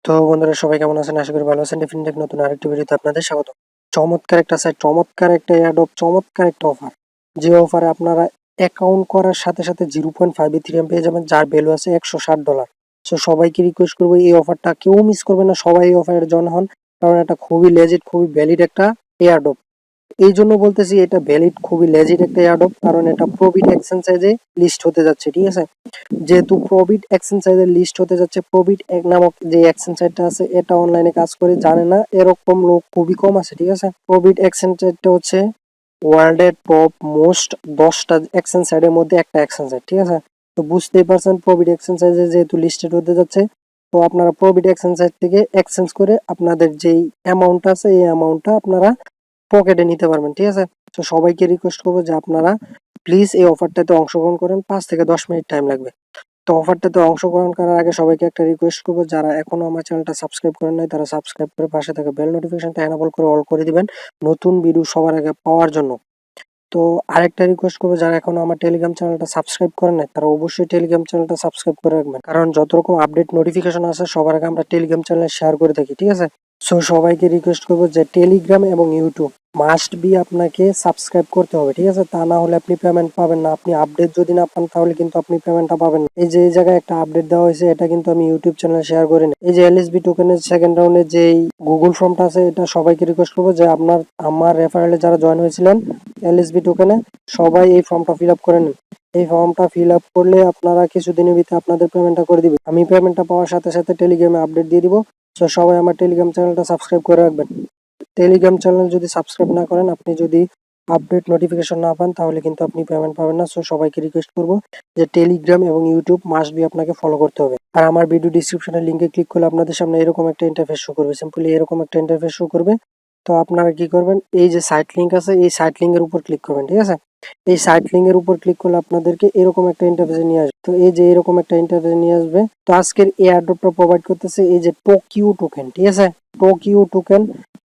তো বন্ধুরা সবাই কেমন আছেন? আশা করি ভালো আছেন। ডেফিনেটলি নতুন আরেকটি ভিডিওতে আপনাদের স্বাগত। চমৎকার একটা সাইট, চমৎকার একটা অ্যাডব, চমৎকার একটা অফার। যে অফারে আপনারা অ্যাকাউন্ট করার সাথে সাথে 0.5 ইথেরিয়াম পেয়ে যাবেন, যার ভ্যালু আছে $160। সো সবাইকে রিকোয়েস্ট করবো এই অফারটা কেউ মিস করবেন না, সবাই এই অফারে জয়েন হন। কারণ এটা খুবই লেজিট, খুবই ভ্যালিড একটা এয়ারড্রপ। এই জন্য বলতেছি এটা ভ্যালিড, খুবই লেজিট একটা এয়ারড্রপ, কারণ এটা প্রফিট এক্সচেঞ্জে লিস্ট হতে যাচ্ছে, ঠিক আছে? যেহেতু প্রবিট এক্সচেঞ্জের লিস্ট হতে যাচ্ছে, প্রবিট এক নামক যে এক্সচেঞ্জটা আছে এটা অনলাইনে কাজ করে জানে না এরকম লোক খুবই কম আছে, ঠিক আছে? প্রবিট এক্সচেঞ্জটা হচ্ছে ওয়ার্ল্ডের টপ মোস্ট 10টা এক্সচেঞ্জের মধ্যে একটা এক্সচেঞ্জ, ঠিক আছে? তো বুঝতেই পারছেন প্রবিট এক্সচেঞ্জে যেহেতু লিস্টেড হতে যাচ্ছে, তো আপনারা প্রবিট এক্সচেঞ্জ থেকে এক্সচেঞ্জ করে আপনাদের যেই অ্যামাউন্ট আছে এই অ্যামাউন্টটা আপনারা পকেটে নিতে পারবেন, ঠিক আছে? তো সবাইকে রিকোয়েস্ট করবো যে আপনারা প্লিজ এই অফারটাতে অংশগ্রহণ করেন, 5 থেকে 10 মিনিট টাইম লাগবে। তো অফারটাতে অংশগ্রহণ করার আগে সবাইকে একটা রিকোয়েস্ট করবো, যারা এখনো আমার চ্যানেলটা সাবস্ক্রাইব করেন নাই তারা সাবস্ক্রাইব করে পাশে থাকা বেল নোটিফিকেশনটা এনাবল করে অল করে দিবেন নতুন ভিডিও সবার আগে পাওয়ার জন্য। তো আরেকটা রিকোয়েস্ট করবো, যারা এখনো আমার টেলিগ্রাম চ্যানেলটা সাবস্ক্রাইব করেন নাই তারা অবশ্যই টেলিগ্রাম চ্যানেলটা সাবস্ক্রাইব করে রাখবেন, কারণ যত রকম আপডেট নোটিফিকেশন আছে সবার আগে আমরা টেলিগ্রাম চ্যানেলে শেয়ার করে থাকি, ঠিক আছে? সো সবাইকে রিকোয়েস্ট করবো যে টেলিগ্রাম এবং ইউটিউব মাস্ট বি আপনাকে সাবস্ক্রাইব করতে হবে, ঠিক আছে? তা না হলে আপনি পেমেন্ট পাবেন না। আপনি আপডেট যদি না পান তাহলে কিন্তু আপনি পেমেন্টটা পাবেন না। এই যে এই জায়গায় একটা আপডেট দেওয়া হয়েছে, এটা কিন্তু আমি ইউটিউব চ্যানেলে শেয়ার করি না। এই যে এলএসবি টোকেনের সেকেন্ড রাউন্ডে যেই গুগল ফর্মটা আছে, এটা সবাইকে রিকোয়েস্ট করবো যে আমার রেফারেলে যারা জয়েন হয়েছিলেন এলএসবি টোকেনে সবাই এই ফর্মটা ফিল আপ করে নিন। এই ফর্মটা ফিল আপ করলে আপনারা কিছুদিনের ভিতরে আপনাদের পেমেন্টটা করে দিবে। আমি পেমেন্টটা পাওয়ার সাথে সাথে টেলিগ্রামে আপডেট দিয়ে দিব। সো সবাই আমার টেলিগ্রাম চ্যানেলটা সাবস্ক্রাইব করে রাখবেন। টেলিগ্রাম চ্যানেল যদি সাবস্ক্রাইব না করেন, আপনি যদি আপডেট নোটিফিকেশন না পান তাহলে কিন্তু আপনি পেমেন্ট পাবেন না। সো সবাইকে রিকোয়েস্ট করবো যে টেলিগ্রাম এবং ইউটিউব মাস্ট বি আপনাকে ফলো করতে হবে। আর আমার ভিডিও ডিসক্রিপশনের লিঙ্কে ক্লিক করলে আপনাদের সামনে এরকম একটা ইন্টারফেস শো করবে, সিম্পলি এরকম একটা ইন্টারফেস শো করবে। তো আপনারা কি করবেন, এই যে সাইট লিঙ্ক আছে এই সাইট লিঙ্কের উপর ক্লিক করবেন, ঠিক আছে? এই সাইট লিঙ্কের উপর ক্লিক করলে আপনাদেরকে এরকম একটা ইন্টারফেসে নিয়ে আসবে। তো এই যে এরকম একটা ইন্টারফেসে নিয়ে আসবে। তো আজকের এয়ারড্রপটা প্রোভাইড করতেছে এই যে টোকিও টোকেন, ঠিক আছে? Tokyo token.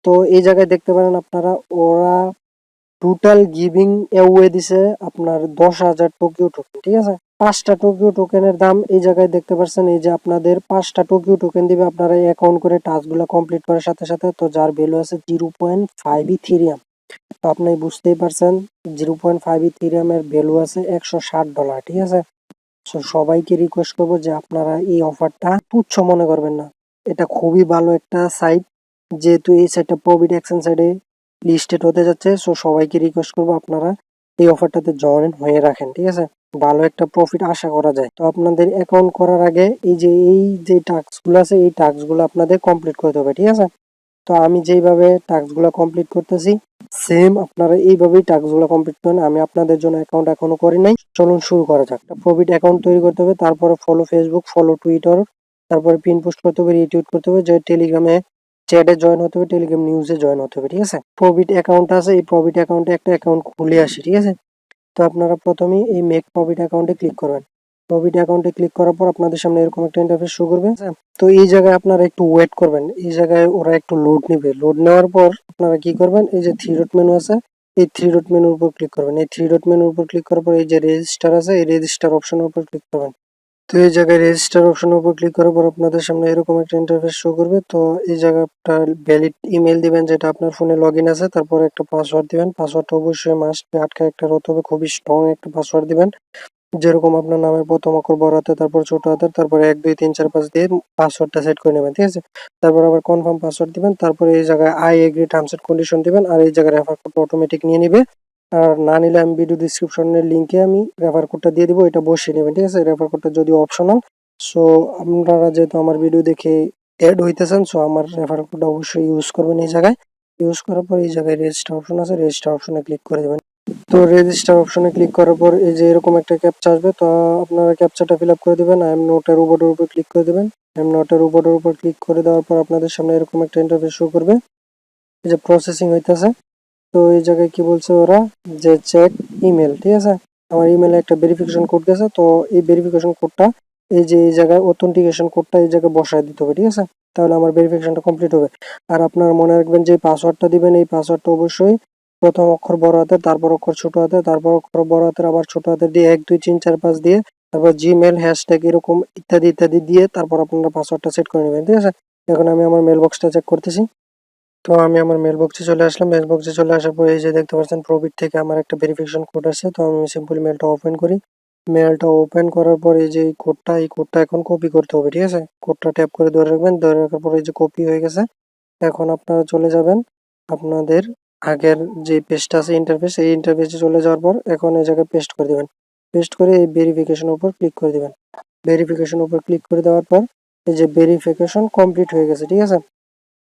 তো এই জায়গায় দেখতে পারেন আপনারা, ওরা টোটাল গিভিং অ্যাওয়ে দিছে আপনার 10,000 টোকিও টোকেন, ঠিক আছে? 5টা টোকিও টোকেনের দাম এই জায়গায় দেখতে পাচ্ছেন। এই যে আপনাদের 5টা টোকিও টোকেন দিবে আপনারা অ্যাকাউন্ট করে টাস্কগুলো কমপ্লিট করার সাথে সাথে। তো যার ভ্যালু আছে 0.5 ইথেরিয়াম। তো আপনি বুঝতেই পারছেন 0.5 ইথেরিয়ামের ভ্যালু আছে $160, ঠিক আছে? সো সবাইকে রিকোয়েস্ট করবো যে আপনারা এই অফারটা তুচ্ছ মনে করবেন না। এটা খুবই ভালো একটা সাইট, যেহেতু এই সাইটটা প্রভিট এক্সচেঞ্জ সাইডে লিস্টেড হতে যাচ্ছে। সো সবাইকে রিকোয়েস্ট করবো আপনারা এই অফারটাতে জয়েন হয়ে রাখেন, ঠিক আছে? ভালো একটা প্রফিট আশা করা যায়। তো আপনাদের অ্যাকাউন্ট করার আগে এই যে টাস্কগুলো আছে এই টাস্কগুলো আপনাদের কমপ্লিট করতে হবে, ঠিক আছে? তো আমি যেইভাবে টাস্কগুলো কমপ্লিট করতেছি সেম আপনারা এইভাবেই টাস্কগুলো কমপ্লিট করেন। আমি আপনাদের জন্য অ্যাকাউন্ট এখনো করি নাই, চলুন শুরু করা যাক। প্রফিট অ্যাকাউন্ট তৈরি করতে হবে, তারপরে ফলো ফেসবুক, ফলো টুইটার, তারপরে পিন পোস্ট করতে হবে, রিটুইট করতে হবে, যে টেলিগ্রামে চ্যাটে জয়েন হতে হবে, টেলিগ্রাম নিউজে জয়েন হতে হবে, ঠিক আছে? প্রফিট অ্যাকাউন্ট আছে, এই প্রফিট অ্যাকাউন্টে একটা অ্যাকাউন্ট খুলে আসি, ঠিক আছে? তো আপনারা প্রথমেই এই মেক প্রফিট অ্যাকাউন্টে ক্লিক করবেন। প্রফিট অ্যাকাউন্টে ক্লিক করার পর আপনাদের সামনে এরকম একটা ইন্টারফেস শো করবে। তো এই জায়গায় আপনারা একটু ওয়েট করবেন, এই জায়গায় ওরা একটু লোড নেবে। লোড নেওয়ার পর আপনারা কি করবেন, এই যে থ্রি ডট মেনু আছে এই থ্রি ডট মেনুর উপর ক্লিক করবেন। এই থ্রি ডট মেনুর উপর ক্লিক করার পর এই যে রেজিস্টার আছে এই রেজিস্টার অপশনের উপর ক্লিক করবেন। তো এই জায়গায় রেজিস্টার অপশনের উপর ক্লিক করার পর আপনাদের সামনে এরকম একটা ইন্টারফেস শো করবে। তো এই জায়গাটা ভ্যালিড ইমেল দিবেন যেটা আপনার ফোনে লগ ইন আছে, তারপর একটা পাসওয়ার্ড দিবেন। পাসওয়ার্ডটা অবশ্যই মাস্ট বি 8 ক্যারেক্টার হতে হবে, খুবই স্ট্রং একটা পাসওয়ার্ড দিবেন। যেরকম আপনার নামের প্রথম অক্ষর বড় হাতের, তারপর ছোট হাতের, তারপর 1 2 3 4 5 দিয়ে পাসওয়ার্ডটা সেট করে নেবেন, ঠিক আছে? তারপর আবার কনফার্ম পাসওয়ার্ড দিবেন, তারপরে এই জায়গায় I agree terms and condition দিবেন, আর এই জায়গায় রেফার কোড অটোমেটিক নিয়ে নিবে। আর না নিলে আমি ভিডিও ডিসক্রিপশনের লিংকে আমি রেফার কোডটা দিয়ে দিব, এটা বসিয়ে নেবেন, ঠিক আছে? রেফার কোডটা যদিও অপশনাল। সো আপনারা যেহেতু আমার ভিডিও দেখে অ্যাড হইতেছেন, সো আমার রেফার কোডটা অবশ্যই ইউজ করবেন। এই জায়গায় ইউজ করার পর এই জায়গায় রেজিস্টার অপশন আছে, রেজিস্টার অপশনে ক্লিক করে দেবেন। তো রেজিস্টার অপশনে ক্লিক করার পর এই যে এরকম একটা ক্যাপচা আসবে। তো আপনারা ক্যাপচাটা ফিল আপ করে দিবেন। আই এম নট এর উপর ক্লিক করে দিবেন। আই এম নট এর উপর ক্লিক করে দেওয়ার পর আপনাদের সামনে এরকম একটা ইন্টারফেস শো করবে, এই যে প্রসেসিং হইতেছে। তো এই জায়গায় কি বলছে ওরা, যে চেক ইমেল, ঠিক আছে? আমার ইমেলে একটা ভেরিফিকেশন কোড গেছে, তো এই ভেরিফিকেশন কোডটা এই যে এই জায়গায় অথেন্টিকেশন কোডটা এই জায়গায় বসায় দিতে হবে, ঠিক আছে? তাহলে আমার ভেরিফিকেশনটা কমপ্লিট হবে। আর আপনারা মনে রাখবেন যে পাসওয়ার্ডটা দিবেন এই পাসওয়ার্ডটা অবশ্যই প্রথম অক্ষর বড় হাতের, তারপর অক্ষর ছোট হাতের, তারপর অক্ষর বড় হাতের আবার ছোট হাতের দিয়ে 1 2 3 4 5 দিয়ে, তারপর জিমেল হ্যাশট্যাগ এরকম ইত্যাদি ইত্যাদি দিয়ে তারপর আপনারা পাসওয়ার্ডটা সেট করে নেবেন, ঠিক আছে? এখন আমি আমার মেল বক্সটা চেক করতেছি। তো আমি আমার মেল বক্সে চলে আসলাম। মেল বক্সে চলে আসার পর এই যে দেখতে পাচ্ছেন প্রবিট থেকে আমার একটা ভেরিফিকেশন কোড আসছে। তো আমি সিম্পলি মেলটা ওপেন করি। মেলটা ওপেন করার পর এই যে এই কোডটা এখন কপি করতে হবে, ঠিক আছে? কোডটা ট্যাপ করে ধরে রাখবেন, ধরে রাখার পর এই যে কপি হয়ে গেছে। এখন আপনারা চলে যাবেন আপনাদের আগের যে পেজটা আছে ইন্টারফেস, এই ইন্টারফেসে চলে যাওয়ার পর এখন এই জায়গায় পেস্ট করে দিবেন। পেস্ট করে এই ভেরিফিকেশনের উপর ক্লিক করে দিবেন। ভেরিফিকেশনের উপর ক্লিক করে দেওয়ার পর এই যে ভেরিফিকেশন কমপ্লিট হয়ে গেছে, ঠিক আছে?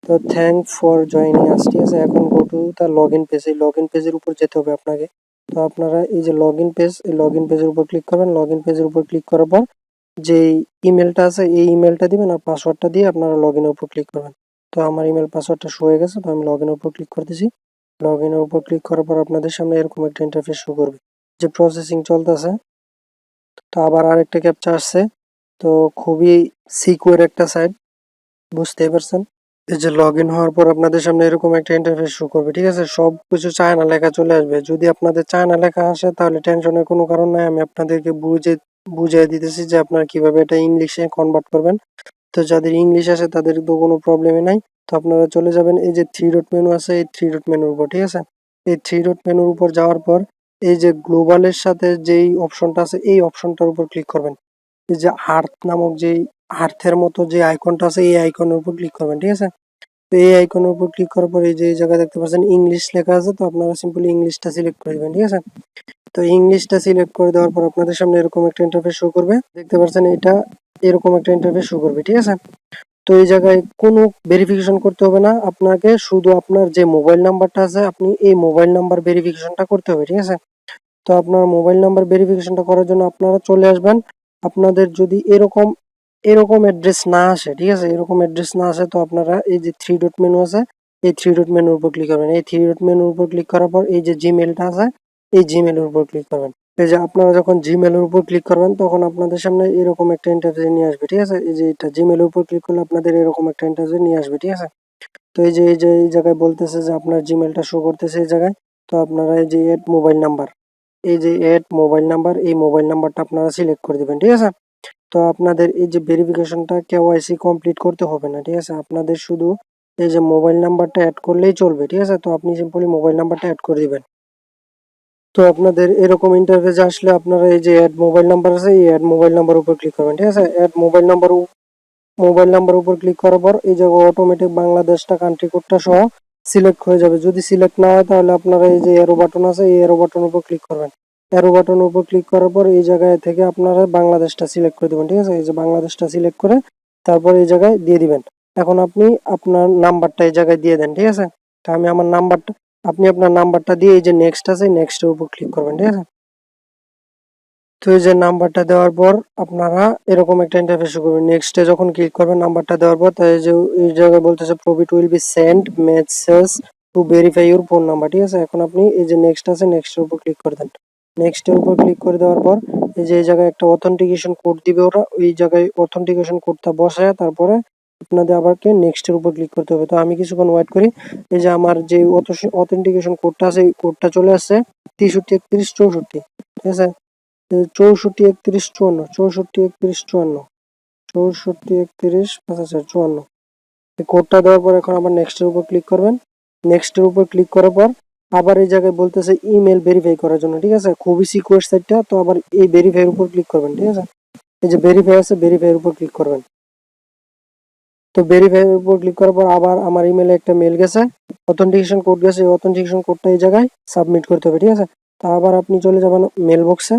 তো থ্যাংক ফর জয়নিং আস, ঠিক আছে? এখন go to the log in page. এই লগ ইন পেজের উপর যেতে হবে আপনাকে। তো আপনারা এই যে লগ ইন পেজ, এই লগ ইন পেজের উপর ক্লিক করবেন। লগ ইন পেজের উপর ক্লিক করার পর যে ইমেলটা আছে এই ইমেলটা দিবেন আর পাসওয়ার্ডটা দিয়ে আপনারা লগ ইনের উপর ক্লিক করবেন। তো আমার ইমেল পাসওয়ার্ডটা শো হয়ে গেছে, তো আমি লগ ইনের উপর ক্লিক করতেছি। লগ ইনের উপর ক্লিক করার পর আপনাদের সামনে এরকম একটা ইন্টারফেস শো করবে যে প্রসেসিং চলতেছে। তো আবার আরেকটা ক্যাপচা আসছে। তো খুবই সিকিউর একটা সাইট, বুঝতেই পারছেন। এই যে লগ ইন হওয়ার পর আপনাদের সামনে এরকম একটা ইন্টারফেস শো করবে, ঠিক আছে? সব কিছু চায়না লেখা চলে আসবে। যদি আপনাদের চায়না লেখা আসে তাহলে টেনশনের কোনো কারণ নাই, আমি আপনাদেরকে বুঝিয়ে দিতেছি যে আপনারা কিভাবে এটা ইংলিশে কনভার্ট করবেন। তো যাদের ইংলিশ আসে তাদের তো কোনো প্রবলেমই নাই। তো আপনারা চলে যাবেন এই যে থ্রি ডট মেনু আছে, এই থ্রি ডট মেনুর উপর, ঠিক আছে? এই থ্রি ডট মেনুর উপর যাওয়ার পর এই যে গ্লোবালের সাথে যেই অপশনটা আছে এই অপশনটার উপর ক্লিক করবেন। এই যে আর্থ নামক যেই আর্থের মতো যে আইকনটা আছে এই আইকনের উপর ক্লিক করবেন, ঠিক আছে? তো এই আইকনের উপর ক্লিক করার পর এই যে এই জায়গায় দেখতে পাচ্ছেন ইংলিশ লেখা আছে, তো আপনারা সিম্পলি ইংলিশটা সিলেক্ট করে দিবেন, ঠিক আছে? তো ইংলিশটা সিলেক্ট করে দেওয়ার পর আপনাদের সামনে এরকম একটা ইন্টারফেস শো করবে, দেখতে পাচ্ছেন এটা এরকম একটা ইন্টারফেস শো করবে, ঠিক আছে? তো এই জায়গায় কোনো ভেরিফিকেশন করতে হবে না আপনাকে, শুধু আপনার যে মোবাইল নাম্বারটা আছে আপনি এই মোবাইল নাম্বার ভেরিফিকেশনটা করতে হবে, ঠিক আছে? তো আপনার মোবাইল নাম্বার ভেরিফিকেশনটা করার জন্য আপনারা চলে আসবেন। আপনাদের যদি এরকম এরকম অ্যাড্রেস না আসে, ঠিক আছে? এরকম অ্যাড্রেস না আসে তো আপনারা এই যে থ্রি ডট মেনু আছে এই থ্রি ডট মেনুর উপর ক্লিক করবেন। এই থ্রি ডট মেনুর উপর ক্লিক করার পর এই যে জিমেলটা আছে এই জিমেলের উপর ক্লিক করবেন। এই যে আপনারা যখন জিমেলের উপর ক্লিক করবেন তখন আপনাদের সামনে এরকম একটা ইন্টারফেস নিয়ে আসবে, ঠিক আছে? এই যে এটা জিমেলের উপর ক্লিক করলে আপনাদের এরকম একটা ইন্টারফেস নিয়ে আসবে, ঠিক আছে? তো এই জায়গায় বলতেছে যে আপনার জিমেলটা শো করতেছে এই জায়গায়। তো আপনারা এই যে এড মোবাইল নাম্বার, এই যে এড মোবাইল নাম্বার, এই মোবাইল নাম্বারটা আপনারা সিলেক্ট করে দিবেন, ঠিক আছে? তো আপনাদের এই যে ভেরিফিকেশনটা কেওয়াইসি কমপ্লিট করতে হবে না, ঠিক আছে? আপনাদের শুধু এই যে মোবাইল নাম্বারটা অ্যাড করলেই চলবে, ঠিক আছে? তো আপনি সিম্পলি মোবাইল নাম্বারটা অ্যাড করে দিবেন। তো আপনাদের এরকম ইন্টারফেস আসলে আপনারা এই যে অ্যাড মোবাইল নাম্বার আছে এই অ্যাড মোবাইল নাম্বার উপর ক্লিক করবেন, ঠিক আছে? অ্যাড মোবাইল নাম্বার উপর ক্লিক করার পর এই জায়গায় অটোমেটিক বাংলাদেশটা কান্ট্রি কোডটা সহ সিলেক্ট হয়ে যাবে। যদি সিলেক্ট না হয় তাহলে আপনারা এই যে এরো বাটন আছে এই এরো বাটন উপর ক্লিক করবেন। এরো বাটন উপর ক্লিক করার পর এই জায়গায় থেকে আপনারা বাংলাদেশটা সিলেক্ট করে দেবেন, ঠিক আছে? এই যে বাংলাদেশটা সিলেক্ট করে তারপর এই জায়গায় দিয়ে দিবেন। এখন আপনি আপনার নাম্বারটা এই জায়গায় দিয়ে দেন, ঠিক আছে? তো আমি আমার নাম্বারটা, আপনি আপনার নাম্বারটা দিয়ে এই যে নেক্সট আছে নেক্সটের উপর ক্লিক করবেন, ঠিক আছে? তো এই যে নাম্বারটা দেওয়ার পর আপনারা এরকম একটা ইন্টারফেস শো করবেন। নেক্সটে যখন ক্লিক করবেন নাম্বারটা দেওয়ার পর তাই যে এই জায়গায় বলতেছে profit will be send message to verify your phone number, ঠিক আছে? এখন আপনি এই যে নেক্সট আছে নেক্সটের উপর ক্লিক করে দেন। নেক্সটের উপর ক্লিক করে দেওয়ার পর এই যে এই জায়গায় একটা অথেন্টিকেশন কোড দিবে ওরা, ওই জায়গায় অথেন্টিকেশন কোডটা বসায় তারপরে আপনাদের আবার নেক্সটের উপর ক্লিক করতে হবে। তো আমি কিছুক্ষণ ওয়েট করি। এই যে আমার যে অথেন্টিকেশন কোডটা আছে এই কোডটা চলে আসছে 63 31 64, ঠিক আছে? 64 31 54, 64 31 54, 64 31 55 54 এই কোডটা দেওয়ার পর এখন আবার নেক্সটের উপর ক্লিক করবেন। নেক্সটের উপর ক্লিক করার পর আবার এই জায়গায় বলতেছে ইমেল ভেরিফাই করার জন্য, ঠিক আছে? খুবই সিকিউর সাইটটা, তো আবার এই ভেরিফাইয়ের উপর ক্লিক করবেন, ঠিক আছে? এই যে ভেরিফাই আছে ভেরিফাইয়ের উপর ক্লিক করবেন। তো ভেরিফাইয়ের উপর ক্লিক করার পর আবার আমার ইমেলে একটা মেল গেছে, অথেন্টিকেশন কোড গেছে, এই অথেন্টিকেশন কোডটা এই জায়গায় সাবমিট করতে হবে, ঠিক আছে? তা আবার আপনি চলে যাবেন মেল বক্সে।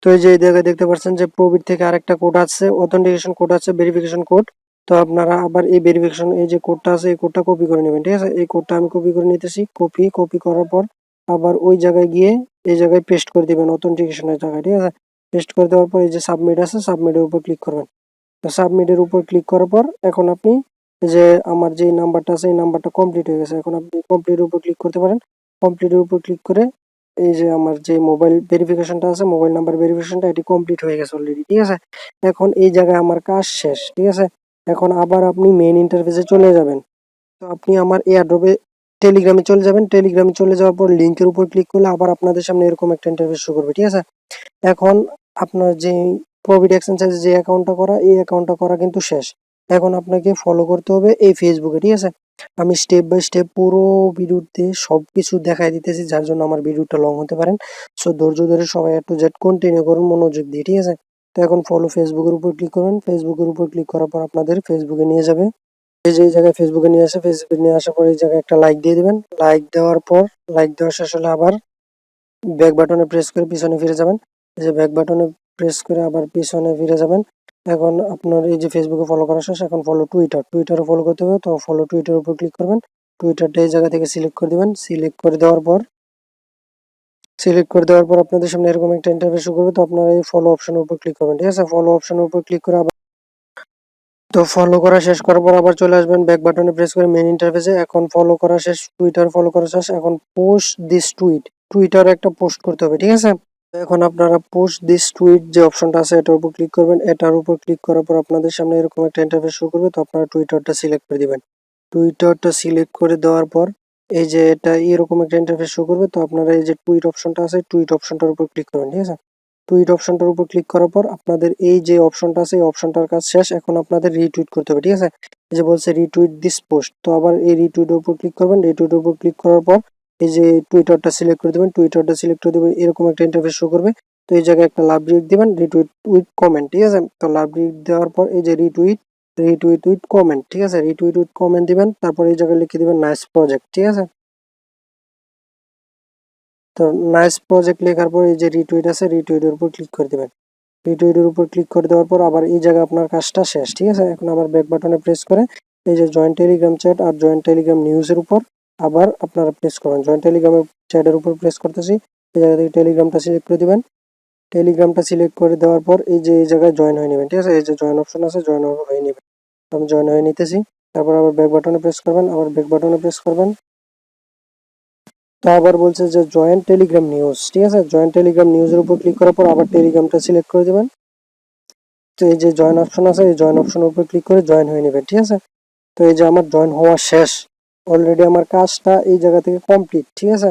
তো এই যে এই জায়গায় দেখতে পাচ্ছেন যে প্রবিট থেকে আরেকটা কোড আছে, অথেন্টিকেশন কোড আছে, ভেরিফিকেশন কোড। তো আপনারা আবার এই ভেরিফিকেশন এই যে কোডটা আছে এই কোডটা কপি করে নেবেন, ঠিক আছে? এই কোডটা আমি কপি করে নিতেছি। কপি করার পর আবার ওই জায়গায় গিয়ে এই জায়গায় পেস্ট করে দিবেন অথেন্টিকেশনের জায়গায়, ঠিক আছে? পেস্ট করে দেওয়ার পর এই যে সাবমিট আছে সাবমিটের উপর ক্লিক করবেন। তো সাবমিটের উপর ক্লিক করার পর এখন আপনি এই যে আমার যে নাম্বারটা আছে এই নাম্বারটা কমপ্লিট হয়ে গেছে। এখন আপনি কমপ্লিটের উপর ক্লিক করতে পারেন। কমপ্লিটের উপর ক্লিক করে এই যে আমার যে মোবাইল ভেরিফিকেশনটা আছে মোবাইল নাম্বার ভেরিফিকেশনটা এটি কমপ্লিট হয়ে গেছে অলরেডি, ঠিক আছে? এখন এই জায়গায় আমার কাজ শেষ, ঠিক আছে? এখন আবার আপনি মেইন ইন্টারফেসে চলে যাবেন। তো আপনি আমার এয়ারড্রপে টেলিগ্রামে চলে যাবেন। টেলিগ্রামে চলে যাওয়ার পর লিঙ্কের উপর ক্লিক করলে আবার আপনাদের সামনে এরকম একটা ইন্টারফেস শো করবে, ঠিক আছে? এখন আপনার যে প্রভিড এক্সচেঞ্জে যে অ্যাকাউন্টটা করা এই অ্যাকাউন্টটা করা কিন্তু শেষ। এখন আপনাকে ফলো করতে হবে এই ফেসবুকে, ঠিক আছে। আমি স্টেপ বাই স্টেপ পুরো ভিডিওতে সবকিছু দেখাই দিতেছি, যার জন্য আমার ভিডিওটা লং হতে পারেন। সো ধৈর্য ধরে সবাই একটু জেড কন্টিনিউ করুন মনোযোগ দিয়ে, ঠিক আছে। তো এখন ফলো ফেসবুকের উপর ক্লিক করুন। ফেসবুকের উপর ক্লিক করার পর আপনাদের ফেসবুকে নিয়ে যাবে। এই যে এই জায়গায় ফেসবুকে নিয়ে আসে, ফেসবুকে নিয়ে আসার পর এই জায়গায় একটা লাইক দিয়ে দিবেন। লাইক দেওয়ার পর, লাইক দেওয়া শেষ হলে আবার ব্যাক বাটনে প্রেস করে পিছনে ফিরে যাবেন। এই যে ব্যাক বাটনে প্রেস করে আবার পিছনে ফিরে যাবেন। এখন আপনার এই যে ফেসবুকে ফলো করা শেষ, এখন ফলো টুইটারে ফলো করতে হবে, তো ফলো টুইটারের উপর ক্লিক করবেন। টুইটারটা এই জায়গা থেকে সিলেক্ট করে দিবেন। সিলেক্ট করে দেওয়ার পর আপনাদের সামনে এরকম একটা ইন্টারফেস শো করবে, তো আপনারা এই ফলো অপশনের উপর ক্লিক করবেন, ঠিক আছে। ফলো অপশনের উপর ক্লিক করে আবার, তো ফলো করা শেষ করার পর আবার চলে আসবেন ব্যাক বাটনে প্রেস করে মেইন ইন্টারফেসে। এখন ফলো করা শেষ, টুইটার ফলো করা শেষ, এখন পোস্ট দিস টুইটার একটা পোস্ট করতে হবে, ঠিক আছে। এখন আপনারা পোস্ট দিস টুইট যে অপশনটা আছে এটার উপর ক্লিক করবেন। এটার উপর ক্লিক করার পর আপনাদের সামনে এরকম একটা ইন্টারফেস শো করবে, তো আপনারা টুইটারটা সিলেক্ট করে দিবেন। টুইটারটা সিলেক্ট করে দেওয়ার পর এই যে এটা এরকম একটা ইন্টারফেস শো করবে, তো আপনারা এই যে টুইট অপশনটা আছে টুইট অপশনটার উপর ক্লিক করবেন, ঠিক আছে। টুইট অপশনটার উপর ক্লিক করার পর আপনাদের এই যে অপশনটা আছে এই অপশনটার কাজ শেষ, এখন আপনাদের রিটুইট করতে হবে, ঠিক আছে। এই যে বলছে রিটুইট দিস পোস্ট, তো আবার এই রিটুইটের উপর ক্লিক করবেন। রিটুইটের উপর ক্লিক করার পর এই যে টুইটারটা সিলেক্ট করে দেবেন। টুইটারটা সিলেক্ট করে দেবেন, এরকম একটা ইন্টারফেস শো করবে। তো এই জায়গায় একটা লাভ রিক দিবেন, রিটুইট উইথ কমেন্ট, ঠিক আছে। তো লাভ রিক দেওয়ার পর এই যে রিটুইট রিটুইট উইথ কমেন্ট, ঠিক আছে। রিটুইট উইথ কমেন্ট দিবেন, তারপর এই জায়গায় লিখে দিবেন নাইস প্রজেক্ট, ঠিক আছে। তো নাইস প্রজেক্ট লেখার পর এই যে রিটুইট আছে রিটুইটের উপর ক্লিক করে দিবেন। রিটুইটের উপর ক্লিক করে দেওয়ার পর আবার এই জায়গায় আপনার কাজটা শেষ, ঠিক আছে। এখন আবার ব্যাক বাটনে প্রেস করে এই যে জয়েন্ট টেলিগ্রাম চ্যাট আর জয়েন্ট টেলিগ্রাম নিউজের উপর আবার আপনারা প্রেস করবেন। জয়েন্ট টেলিগ্রামের চ্যাটের উপর প্রেস করতেছি, এই জায়গা থেকে টেলিগ্রামটা সিলেক্ট করে দিবেন। টেলিগ্রামটা সিলেক্ট করে দেওয়ার পর এই যে এই জায়গায় জয়েন হয়ে নেবেন, ঠিক আছে। এই যে জয়েন অপশন আছে জয়েন হয়ে নেবেন। আমি জয়েন হয়ে নিতেছি, তারপর আবার ব্যাক বাটনে প্রেস করবেন, আবার ব্যাক বাটনে প্রেস করবেন। তো আবার বলছে যে জয়েন্ট টেলিগ্রাম নিউজ, ঠিক আছে। জয়েন্ট টেলিগ্রাম নিউজের উপর ক্লিক করার পর আবার টেলিগ্রামটা সিলেক্ট করে দেবেন। তো এই যে জয়েন অপশন আছে এই জয়েন অপশনের উপর ক্লিক করে জয়েন হয়ে নেবেন, ঠিক আছে। তো এই যে আমার জয়েন হওয়া শেষ, অলরেডি আমার কাজটা এই জায়গা থেকে কমপ্লিট, ঠিক আছে।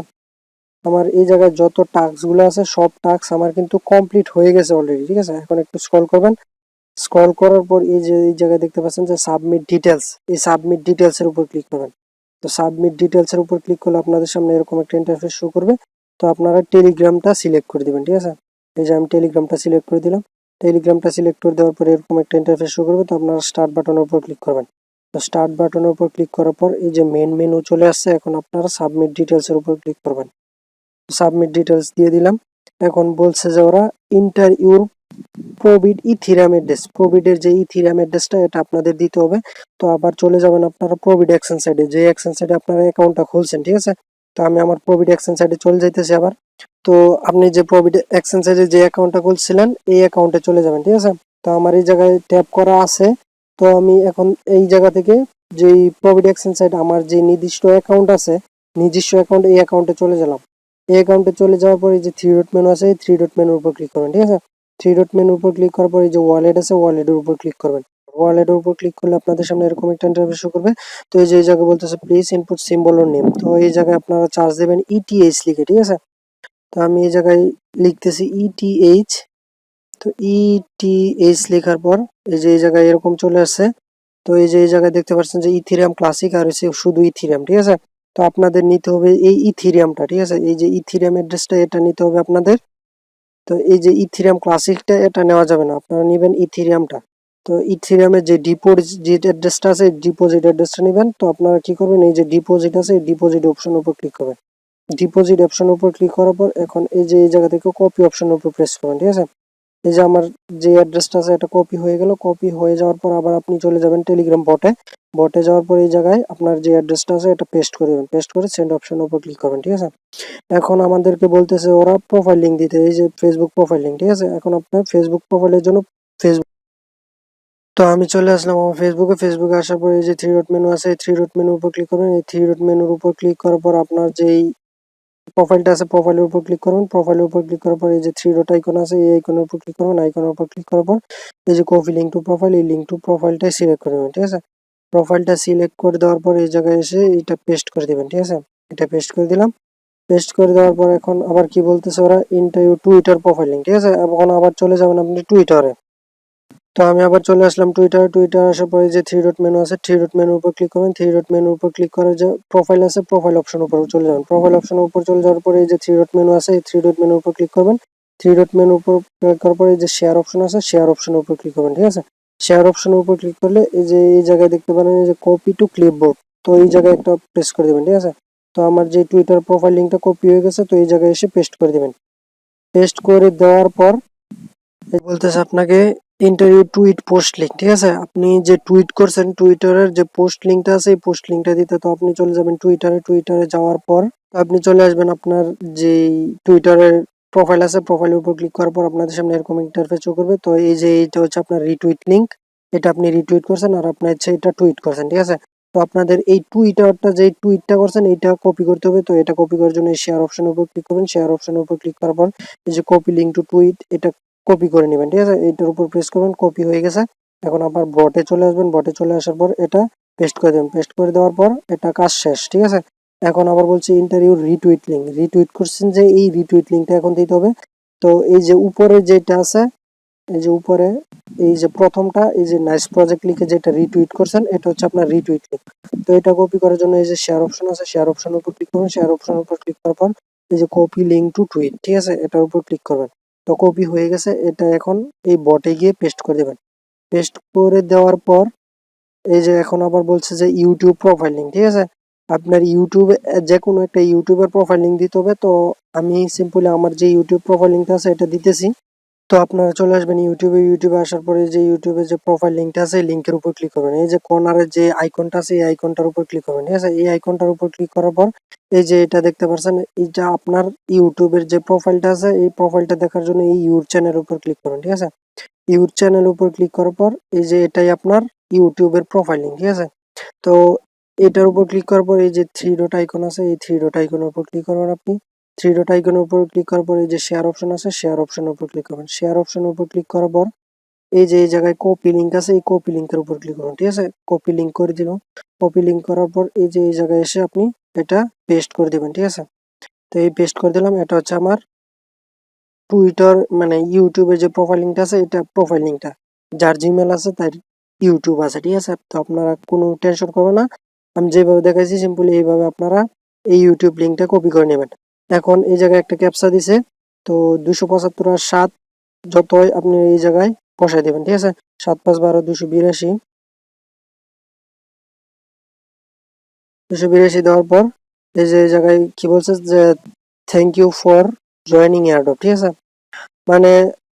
আমার এই জায়গায় যত টাস্ক গুলো আছে সব টাস্ক আমার কিন্তু কমপ্লিট হয়ে গেছে অলরেডি, ঠিক আছে। এখন একটু স্ক্রল করবেন, স্ক্রল করার পর এই যে এই জায়গায় দেখতে পাচ্ছেন যে সাবমিট ডিটেলস, এই সাবমিট ডিটেলস এর উপর ক্লিক করবেন। তো সাবমিট ডিটেলস এর উপর ক্লিক করলে আপনাদের সামনে এরকম একটা ইন্টারফেস শো করবে। তো আপনারা টেলিগ্রামটা সিলেক্ট করে দিবেন, ঠিক আছে। এই যে আমি টেলিগ্রামটা সিলেক্ট করে দিলাম। টেলিগ্রামটা সিলেক্ট করে দেওয়ার পর এরকম একটা ইন্টারফেস শো করবে, তো আপনারা স্টার্ট বাটনের উপর ক্লিক করবেন। তো স্টার্ট বাটনের উপর ক্লিক করার পর এই যে মেন মেনু চলে আসছে, এখন আপনারা সাবমিট ডিটেলস এর উপর ক্লিক করবেন। সাবমিট ডিটেলস দিয়ে দিলাম। এখন বলছে যে ওরা ইন্টার ইউর প্রবিড ইথিরিয়াম অ্যাড্রেস, প্রবিডের যে ইথিরিয়াম অ্যাড্রেসটা এটা আপনাদের দিতে হবে। তো আবার চলে যাবেন আপনারা প্রবিড অ্যাকশন সাইডে, যে অ্যাকশন সাইডে আপনারা অ্যাকাউন্টটা খুলছেন, ঠিক আছে। তো আমি আমার প্রবিড অ্যাকশন সাইডে চলে যাইতেছি আবার। তো আপনি যে প্রবিড অ্যাকশন সাইডে যে অ্যাকাউন্টটা খুলছিলেন এই অ্যাকাউন্টে চলে যাবেন, ঠিক আছে। তো আমার এই জায়গায় ট্যাপ করা আছে, তো আমি এখন এই জায়গা থেকে যেই প্রবিড অ্যাকশন সাইড আমার যে নির্দিষ্ট অ্যাকাউন্ট আছে, নিজস্ব অ্যাকাউন্ট, এই অ্যাকাউন্টে চলে গেলাম। এই অ্যাকাউন্টে চলে যাওয়ার পর এই যে থ্রি ডট মেনু আছে এই থ্রি ডট মেনুর উপর ক্লিক করবেন, ঠিক আছে। থ্রি ডট মেনুর উপর ক্লিক করার পর এই যে ওয়ালেট আছে ওয়ালেটের উপর ক্লিক করবেন। ওয়ালেটের উপর ক্লিক করলে আপনাদের সামনে এরকম একটা ইন্টারফেস শো করবে। তো এই যে এই জায়গায় বলতেছে please input symbol or name, তো এই জায়গায় আপনারা চার্জ দেবেন ইটিএইচ লিখে, ঠিক আছে। তো আমি এই জায়গায় লিখতেছি ইটিএইচ। তো ইটিএইচ লেখার পর এই যে এই জায়গায় এরকম চলে আসছে। তো এই যে এই জায়গায় দেখতে পাচ্ছেন যে ইথিরিয়াম ক্লাসিক আর হচ্ছে শুধু ইথিরিয়াম, ঠিক আছে। তো আপনাদের নিতে হবে এই ইথিরিয়ামটা, ঠিক আছে। এই যে ইথিরিয়াম অ্যাড্রেসটা এটা নিতে হবে আপনাদের। তো এই যে ইথিরিয়াম ক্লাসিকটা এটা নেওয়া যাবে না, আপনারা নেবেন ইথিরিয়ামটা। তো ইথিরিয়ামের যে ডিপোজিট অ্যাড্রেসটা আছে ডিপোজিট অ্যাড্রেসটা নেবেন। তো আপনারা কি করবেন, এই যে ডিপোজিট আছে এই ডিপোজিট অপশনের উপর ক্লিক করবেন। ডিপোজিট অপশনের উপর ক্লিক করার পর এখন এই যে এই জায়গা থেকে কপি অপশনের উপর প্রেস করবেন, ঠিক আছে। এই যে আমার যে অ্যাড্রেসটা আছে এটা কপি হয়ে গেল। কপি হয়ে যাওয়ার পর আবার আপনি চলে যাবেন টেলিগ্রাম বটে। বটে যাওয়ার পর এই জায়গায় আপনার যে অ্যাড্রেসটা আছে এটা পেস্ট করে দেবেন, পেস্ট করে সেন্ড অপশনের উপর ক্লিক করবেন, ঠিক আছে। এখন আমাদেরকে বলতেছে ওরা প্রোফাইল লিঙ্ক দিতে, এই যে ফেসবুক প্রোফাইল লিঙ্ক, ঠিক আছে। এখন আপনার ফেসবুক প্রোফাইলের জন্য ফেসবুক, তো আমি চলে আসলাম আমার ফেসবুকে। ফেসবুকে আসার পর এই যে থ্রি ডট মেনু আছে এই থ্রি ডট মেনুর উপর ক্লিক করবেন। এই থ্রি ডট মেনুর উপর ক্লিক করার পর আপনার যেই প্রোফাইলটা আছে প্রোফাইলের উপর ক্লিক করবেন। প্রোফাইলের উপর ক্লিক করার পর এই যে থ্রি ডট আইকন আছে এই আইকনের উপর ক্লিক করবেন। আইকনের উপর ক্লিক করার পর এই যে কপি লিঙ্ক টু প্রোফাইল, এই লিঙ্ক টু প্রোফাইলটাই সিলেক্ট করে নেবেন, ঠিক আছে। প্রোফাইলটা সিলেক্ট করে দেওয়ার পর এই জায়গায় এসে এটা পেস্ট করে দিবেন, ঠিক আছে। এটা পেস্ট করে দিলাম। পেস্ট করে দেওয়ার পর এখন আবার কি বলতেছে ওরা ইন্টারভিউ টুইটার প্রোফাইল লিঙ্ক, ঠিক আছে। এখন আবার চলে যাবেন আপনি টুইটারে। তো আমি আবার চলে আসলাম টুইটার আসার পরে যে থ্রি ডট মেনু আছে, থ্রি ডট মেনুর উপর ক্লিক করবেন। থ্রি ডট মেনুর উপর ক্লিক করে যে প্রোফাইল আছে, প্রোফাইল অপশন উপর চলে যাবেন। প্রোফাইল অপশনের উপর চলে যাওয়ার পরে এই যে থ্রি ডট মেনু আছে, এই থ্রি ডট মেনুর উপর ক্লিক করবেন। থ্রি ডট মেনুর উপর ক্লিক করার পরে এই যে শেয়ার অপশন আছে, শেয়ার অপশনের উপর ক্লিক করবেন। ঠিক আছে, শেয়ার অপশনের উপর ক্লিক করলে এই যে এই জায়গায় দেখতে পারেন এই যে কপি টু ক্লিপবোর্ড, তো এই জায়গায় একটা প্রেস করে দেবেন। ঠিক আছে, তো আমার যে টুইটার প্রোফাইল লিঙ্কটা কপি হয়ে গেছে, তো এই জায়গায় এসে পেস্ট করে দেবেন। পেস্ট করে দেওয়ার পর বলতেছে আপনাকে ইন্টারভিউ টুইট পোস্ট লিঙ্ক। ঠিক আছে, আপনি যে টুইট করছেন টুইটারের যে পোস্ট লিঙ্কটা আছে এই পোস্ট লিঙ্কটা দিতে, তো আপনি চলে যাবেন টুইটারে যাওয়ার পর আপনি চলে আসবেন আপনার যে টুইটারের প্রোফাইল আছে, প্রোফাইলের উপর ক্লিক করার পর আপনাদের সামনে এরকম ইন্টারফেস শো করবে। তো এই যে এইটা হচ্ছে আপনার রিটুইট লিঙ্ক, এটা আপনি রিটুইট করছেন আর আপনার হচ্ছে এটা টুইট করছেন। ঠিক আছে, তো আপনাদের এই টুইটারটা যে টুইটটা করছেন এইটা কপি করতে হবে। তো এটা কপি করার জন্য শেয়ার অপশনের উপর ক্লিক করবেন। শেয়ার অপশনের উপর ক্লিক করার পর এই যে কপি লিঙ্ক টু টুইট, এটা কপি করে নেবেন। ঠিক আছে, এইটার উপর প্রেস করবেন, কপি হয়ে গেছে। এখন আবার বটে চলে আসবেন, বটে চলে আসার পর এটা পেস্ট করে দেবেন। পেস্ট করে দেওয়ার পর এটা কাজ শেষ। ঠিক আছে, এখন আবার বলছি ইন্টারভিউ রিটুইট লিঙ্ক, রিটুইট করছেন যে এই রিটুইট লিঙ্কটা এখন দিতে হবে। তো এই যে উপরে যেটা আছে, এই যে উপরে এই যে প্রথমটা এই যে নাইস প্রজেক্ট লিখে যেটা রিটুইট করছেন এটা হচ্ছে আপনার রিটুইট লিঙ্ক। তো এটা কপি করার জন্য এই যে শেয়ার অপশন আছে, শেয়ার অপশনের উপর ক্লিক করবেন। শেয়ার অপশনের উপর ক্লিক করার পর এই যে কপি লিঙ্ক টু টুইট, ঠিক আছে, এটার উপর ক্লিক করবেন। তো কপি হয়ে গেছে, এটা এখন এই বটে গিয়ে পেস্ট করে দেবেন। পেস্ট করে দেওয়ার পর এই যে এখন আবার বলছে যে ইউটিউব প্রোফাইল লিঙ্ক। ঠিক আছে, আপনার ইউটিউবে যে কোনো একটা ইউটিউবের প্রোফাইল লিঙ্ক দিতে হবে। তো আমি সিম্পলি আমার যে ইউটিউব প্রোফাইল লিঙ্কটা আছে এটা দিতেছি। তো আপনারা চলে আসবেন ইউটিউবে আসার পরে যে ইউটিউবে যে প্রোফাইল লিঙ্কটা আছে এই লিঙ্কের উপর ক্লিক করবেন। এই যে কর্নারের যে আইকনটা আছে এই আইকনটার উপর ক্লিক করবেন। ঠিক আছে, এই আইকনটার উপর ক্লিক করার পর এই যে এটা দেখতে পাচ্ছেন, এইটা আপনার ইউটিউবের যে প্রোফাইলটা আছে এই প্রোফাইলটা দেখার জন্য এই ইউর চ্যানেল উপর ক্লিক করবেন। ঠিক আছে, ইউর চ্যানেল উপর ক্লিক করার পর এই যে এটাই আপনার ইউটিউবের প্রোফাইল লিঙ্ক। ঠিক আছে, তো এটার উপর ক্লিক করার পর এই যে থ্রি ডট আইকন আছে এই থ্রি ডট আইকনের উপর ক্লিক করবেন। আপনি থ্রি ডট আইকনের উপর ক্লিক করার পর এই যে শেয়ার অপশন আছে, শেয়ার অপশনের উপর ক্লিক করবেন। শেয়ার অপশনের উপর ক্লিক করার পর এই যে এই জায়গায় কপি লিঙ্ক আছে এই কপি লিঙ্কের উপর ক্লিক করুন। ঠিক আছে, কপি লিঙ্ক করে দিল। কপি লিঙ্ক করার পর এই যে এই জায়গায় এসে আপনি এটা পেস্ট করে দিবেন। ঠিক আছে, তো এই পেস্ট করে দিলাম। এটা হচ্ছে আমার টুইটার মানে ইউটিউবের যে প্রোফাইল লিঙ্কটা আছে এটা প্রোফাইল লিঙ্কটা, যার জিমেল আছে তার ইউটিউব আছে। ঠিক আছে, তো আপনারা কোনো টেনশন করবেন না, আমি যেভাবে দেখাইছি সিম্পলি এইভাবে আপনারা এই ইউটিউব লিঙ্কটা কপি করে নেবেন। এখন এই জায়গায় একটা ক্যাপচা দিছে, তো 275 আর 7 যতই আপনি এই জায়গায় বসাই দেবেন। ঠিক আছে, 7 5 12 282, 282 দেওয়ার পর এই যে এই জায়গায় কি বলছে যে thank you for joining airdrop. ঠিক আছে, মানে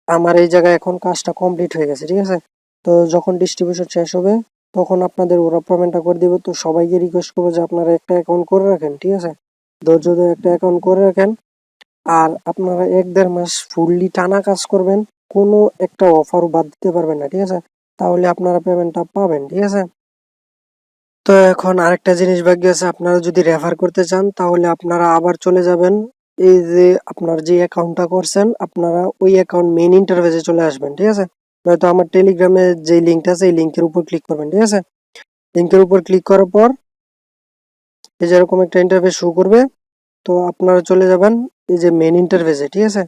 আমার এই জায়গায় এখন কাজটা কমপ্লিট হয়ে গেছে। ঠিক আছে, তো যখন ডিস্ট্রিবিউশন শেষ হবে তখন আপনাদের ওরা পেমেন্টটা করে দিবে। তো সবাইকে রিকোয়েস্ট করবো যে আপনারা একটা অ্যাকাউন্ট করে রাখেন। ঠিক আছে, ধৈর্য ধরে একটা অ্যাকাউন্ট করে রাখেন আর আপনারা 1 1.5 মাস ফুললি টানা কাজ করবেন, কোনো একটা অফারও বাদ দিতে পারবেন না। ঠিক আছে, তাহলে আপনারা পেমেন্টটা পাবেন। ঠিক আছে, তো এখন আরেকটা জিনিস বাকি আছে, আপনারা যদি রেফার করতে চান তাহলে আপনারা আবার চলে যাবেন এই যে আপনার যে অ্যাকাউন্টটা করছেন আপনারা ওই অ্যাকাউন্ট মেইন ইন্টারফেসে চলে আসবেন। ঠিক আছে, নয়তো আমার টেলিগ্রামে যে লিঙ্কটা আছে এই লিঙ্কের উপর ক্লিক করবেন। ঠিক আছে, লিঙ্কের উপর ক্লিক করার পর এই যে এরকম একটা ইন্টারফেস শো করবে। তো আপনারা চলে যাবেন এই যে মেইন ইন্টারফেসে। ঠিক আছে,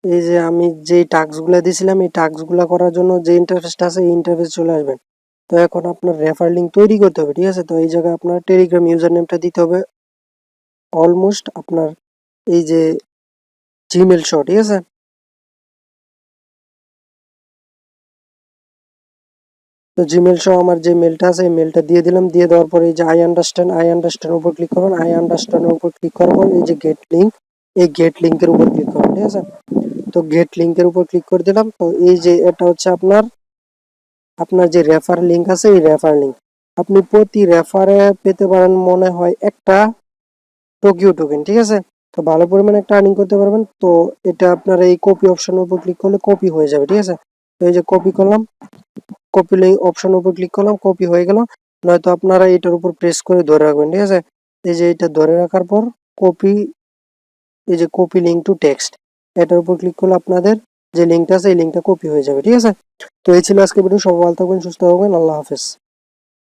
এই যে আমি যে টাস্কগুলো দিয়েছিলাম এই টাস্কগুলো করার জন্য যে ইন্টারফেসটা আছে এই ইন্টারফেসে চলে আসবেন। তো এখন আপনার রেফার লিঙ্ক তৈরি করতে হবে। ঠিক আছে, তো এই জায়গায় আপনার টেলিগ্রাম ইউজার নেমটা দিতে হবে অলমোস্ট আপনার এই যে জিমেল শো। ঠিক আছে, তো জিমেল সহ আমার যে মেলটা আছে এই মেলটা দিয়ে দিলাম। দিয়ে দেওয়ার পরে এই যে আই আন্ডারস্ট্যান্ড উপর ক্লিক করবেন। আই আন্ডারস্ট্যান্ডের উপর ক্লিক করার পর এই যে গেট লিঙ্ক, এই গেট লিঙ্কের উপর ক্লিক করবেন। ঠিক আছে, তো গেট লিঙ্কের উপর ক্লিক করে দিলাম। তো এই যে এটা হচ্ছে আপনার আপনার যে রেফার লিঙ্ক আছে এই রেফার লিঙ্ক, আপনি প্রতি রেফারে পেতে পারেন মনে হয় একটা টোকিও টোকেন। ঠিক আছে, তো ভালো পরিমাণে একটা আর্নিং করতে পারবেন। তো এটা আপনার এই কপি অপশনের উপর ক্লিক করলে কপি হয়ে যাবে। ঠিক আছে, তো এই যে কপি করলাম, কপি লিঙ্ক অপশনের উপর ক্লিক করলাম, কপি হয়ে গেল। নয়তো আপনারা এটার উপর প্রেস করে ধরে রাখবেন। ঠিক আছে, এই যে এটা ধরে রাখার পর কপি, এই যে কপি লিঙ্ক টু টেক্সট, এটার উপর ক্লিক করলে আপনাদের যে লিঙ্কটা আছে এই লিঙ্কটা কপি হয়ে যাবে। ঠিক আছে, তো এই ছিল আজকে ভিডিও। সবাই ভালো থাকবেন, সুস্থ থাকবেন, আল্লাহ হাফেজ।